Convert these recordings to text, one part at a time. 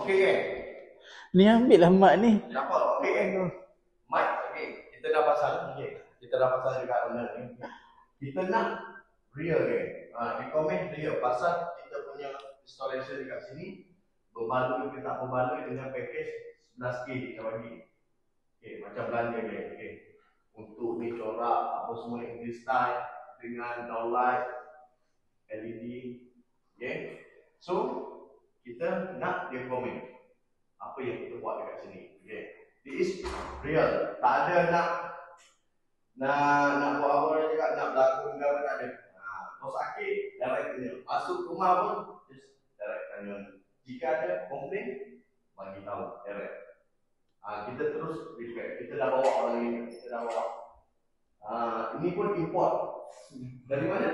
Okey kan? Ni ambil lah mak ni. Dapat okey kan? Mic okey. Kita dah pasang okey. Kita dah pasang dekat mana ni. Kita nak real kan? Di komen real pasal kita punya installation dekat sini berbaloi ke tak berbaloi dengan package 11K kita bagi. Okey, macam belanja kan? Okey. Untuk ni corak apa semua yang style dengan downlight LED. Okay. So kita nak dia komen apa yang kita buat dekat sini. Okay. This is real. Tak ada nak buat apa orang cakap nak berlakon ke apa, tak ada. Bos Akid direct tanya. Masuk rumah pun just direct tanya. Jika ada komplain bagi tahu direct. Kita terus respect. Kita dah bawa orang ini, kita dah bawa. Ini pun import. Dari mana?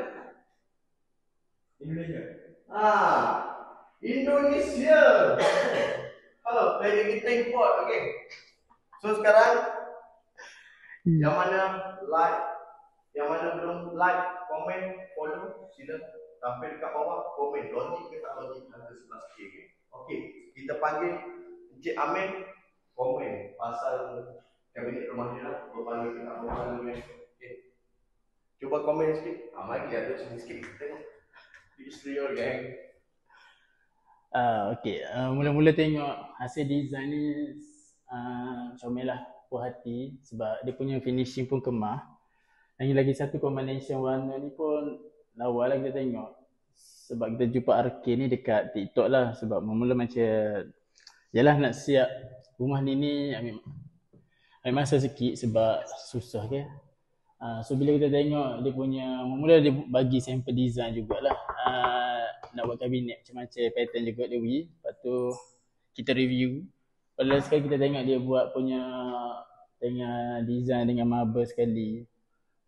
Indonesia. Indonesia. Halo, dari kita import, okey. So sekarang yang mana like, yang mana belum like, komen, follow, sila tampil dekat bawah, komen logik ke tak logik harga 11K. Okey, kita panggil Encik Amin komen pasal kabinet rumah dia lah, berbaloi ke tak berbaloi. Okey. Cuba komen sikit. Mari kita ada sikit. Tengok. Israel gang. Okey, mula-mula tengok hasil design ni comel lah, puas hati sebab dia punya finishing pun kemah. Yang lagi satu combination warna ni pun lawa lah kita tengok. Sebab kita jumpa arcade ni dekat TikTok lah, sebab mula macam yalah nak siap rumah ni ambil masa sikit sebab susah ke. So bila kita tengok dia punya, mula dia bagi sampel design jugalah. Nak buat kabinet macam-macam pattern juga dia bagi. Lepas tu kita review. Lepas sekali kita tengok dia buat punya dengan design dengan marble sekali.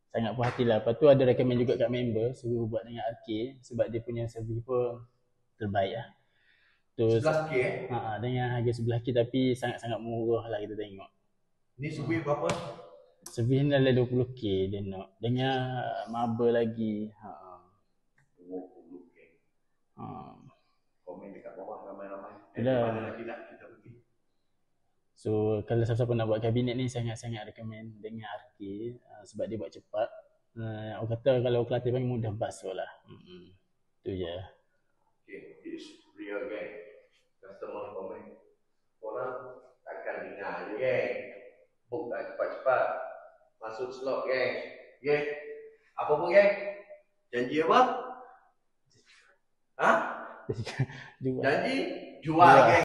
Sangat puas hati lah. Lepas tu ada recommend juga kat member suruh buat dengan arcade sebab dia punya servis pun terbaik lah. Tu 11K dengan harga 11K tapi sangat-sangat murah lah kita tengok. Ni servis berapa? Servis ni dalam 20K dia nak. Dengan marble lagi. 20K. Komen dekat bawah ramai-ramai. Mana lagi nak kita pergi. So kalau siapa-siapa nak buat kabinet ni sangat-sangat recommend dengan arcade sebab dia buat cepat. Orang kata kalau Kelantan panggil mudah basuh lah. Tu je. Okay, it's real gang. Customer komen. Korang takkan dengar je gang. Book tak cepat-cepat. Masuk slot gang. Gang. Apa pun gang? Janji apa? Janji jual gang.